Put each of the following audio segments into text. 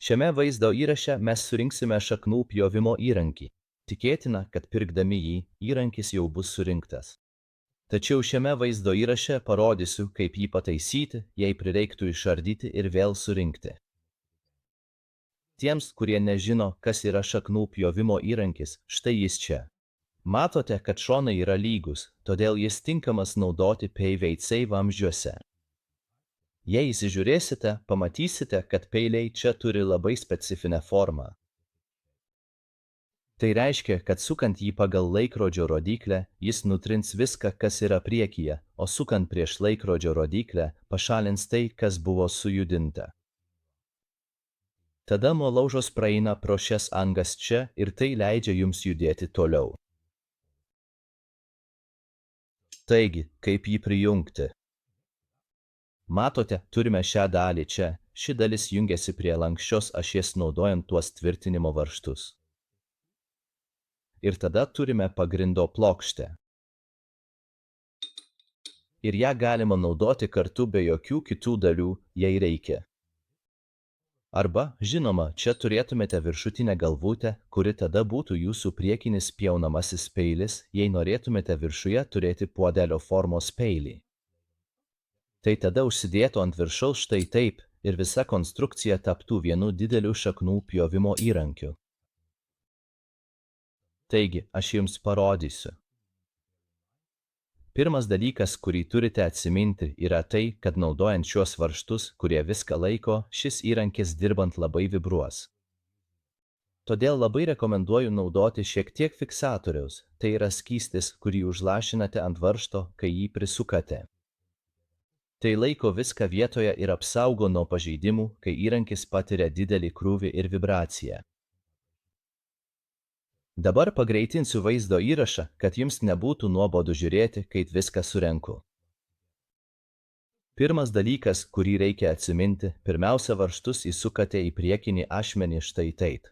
Šiame vaizdo įraše mes surinksime šaknų pjovimo įrankį. Tikėtina, kad pirkdami jį, įrankis jau bus surinktas. Tačiau šiame vaizdo įraše parodysiu, kaip jį pataisyti, jei prireiktų išardyti ir vėl surinkti. Tiems, kurie nežino, kas yra šaknų pjovimo įrankis, štai jis čia. Matote, kad šonai yra lygus, todėl jis tinkamas naudoti PVC vamzdžiuose. Jei įsižiūrėsite, pamatysite, kad peiliai čia turi labai specifinę formą. Tai reiškia, kad sukant jį pagal laikrodžio rodyklę, jis nutrins viską, kas yra priekyje, o sukant prieš laikrodžio rodyklę, pašalins tai, kas buvo sujudinta. Tada nuolaužos praeina pro šias angas čia ir tai leidžia jums judėti toliau. Taigi, kaip jį prijungti? Matote, turime šią dalį čia, ši dalis jungiasi prie lanksčios ašies naudojant tuos tvirtinimo varžtus. Ir tada turime pagrindo plokštę. Ir ją galima naudoti kartu be jokių kitų dalių, jei reikia. Arba, žinoma, čia turėtumėte viršutinę galvutę, kuri tada būtų jūsų priekinis pjaunamasis peilis, jei norėtumėte viršuje turėti puodelio formos peilį. Tai tada užsidėtų ant viršaus štai taip ir visa konstrukcija taptų vienu dideliu šaknų pjovimo įrankiu. Taigi, aš jums parodysiu. Pirmas dalykas, kurį turite atsiminti, yra tai, kad naudojant šiuos varžtus, kurie viską laiko, šis įrankis dirbant labai vibruos. Todėl labai rekomenduoju naudoti šiek tiek fiksatoriaus, tai yra skystis, kurį užlašinate ant varžto, kai jį prisukate. Tai laiko viską vietoje ir apsaugo nuo pažeidimų, kai įrankis patiria didelį krūvį ir vibraciją. Dabar pagreitinsiu vaizdo įrašą, kad jums nebūtų nuobodu žiūrėti, kaip viską surenku. Pirmas dalykas, kurį reikia atsiminti, pirmiausia varžtus įsukate į priekinį ašmenį štai taip.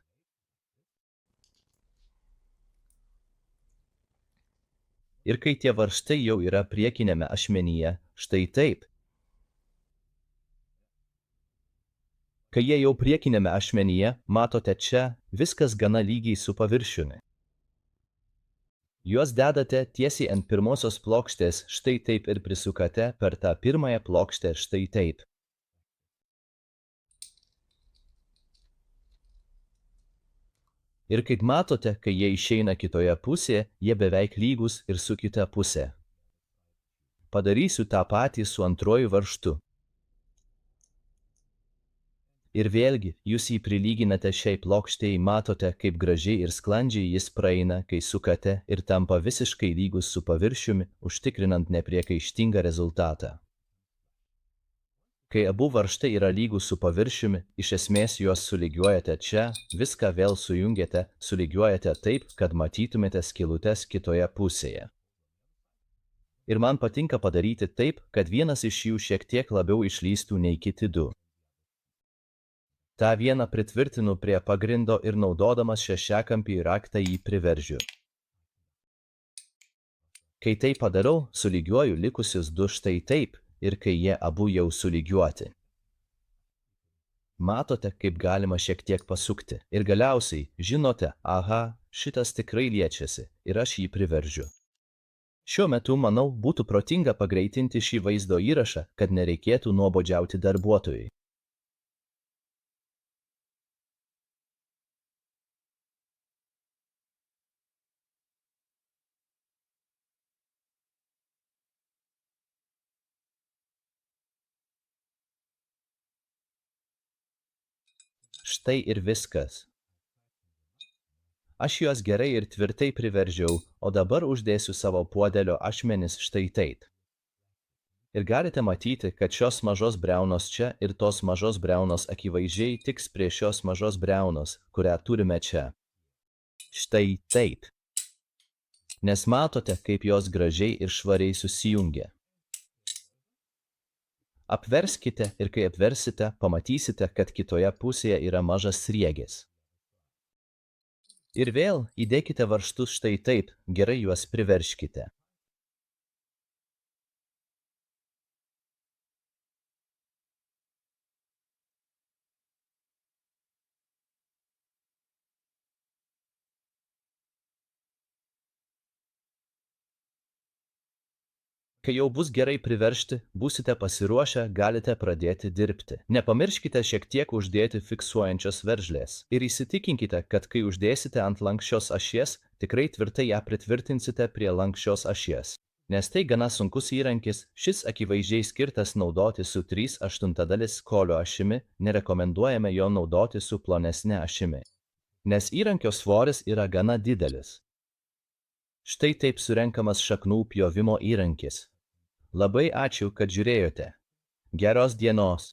Ir kai tie varžtai jau yra priekinėme ašmenyje, štai taip. Kai jie jau priekinėme ašmenyje, matote čia, viskas gana lygiai su paviršiumi. Juos dedate tiesiai ant pirmosios plokštės štai taip ir prisukate per tą pirmąją plokštę štai taip. Ir kaip matote, kai jie išeina kitoje pusėje, jie beveik lygus ir su kita pusė. Padarysiu tą patį su antruoju varžtu. Ir vėlgi, jūs jį prilyginate šiai plokštei, matote, kaip gražiai ir sklandžiai jis praeina, kai sukate ir tampa visiškai lygus su paviršiumi, užtikrinant nepriekaištingą rezultatą. Kai abu varžtai yra lygus su paviršiumi, iš esmės juos sulygiuojate čia, viską vėl sujungiate, sulygiuojate taip, kad matytumėte skylutes kitoje pusėje. Ir man patinka padaryti taip, kad vienas iš jų šiek tiek labiau išlįstų nei kiti du. Ta vieną pritvirtinu prie pagrindo ir naudodamas šešiakampį raktą jį priveržiu. Kai tai padarau, sulygiuoju likusius du štai taip ir kai jie abu jau sulygiuoti. Matote, kaip galima šiek tiek pasukti. Ir galiausiai, žinote, aha, šitas tikrai liečiasi ir aš jį priveržiu. Šiuo metu, manau, būtų protinga pagreitinti šį vaizdo įrašą, kad nereikėtų nuobodžiauti darbuotojui. Štai ir viskas. Aš juos gerai ir tvirtai priveržiau, o dabar uždėsiu savo puodelio ašmenis štai taip. Ir galite matyti, kad šios mažos briaunos čia ir tos mažos briaunos akivaizdžiai tiks prie šios mažos briaunos, kurią turime čia. Štai taip. Nes matote, kaip jos gražiai ir švariai susijungia. Apverskite ir kai apversite, pamatysite, kad kitoje pusėje yra mažas sriegis. Ir vėl įdėkite varžtus štai taip, gerai juos priverškite. Kai jau bus gerai priveržti, būsite pasiruošę, galite pradėti dirbti. Nepamirškite šiek tiek uždėti fiksuojančios veržlės ir įsitikinkite, kad kai uždėsite ant lanksčios ašies, tikrai tvirtai ją pritvirtinsite prie lanksčios ašies. Nes tai gana sunkus įrankis, šis akivaizdžiai skirtas naudoti su 3/8 kolio ašimi, nerekomenduojame jo naudoti su plonesne ašimi, nes įrankio svoris yra gana didelis. Štai taip surenkamas šaknų pjovimo įrankis. Labai ačiū, kad žiūrėjote. Geros dienos.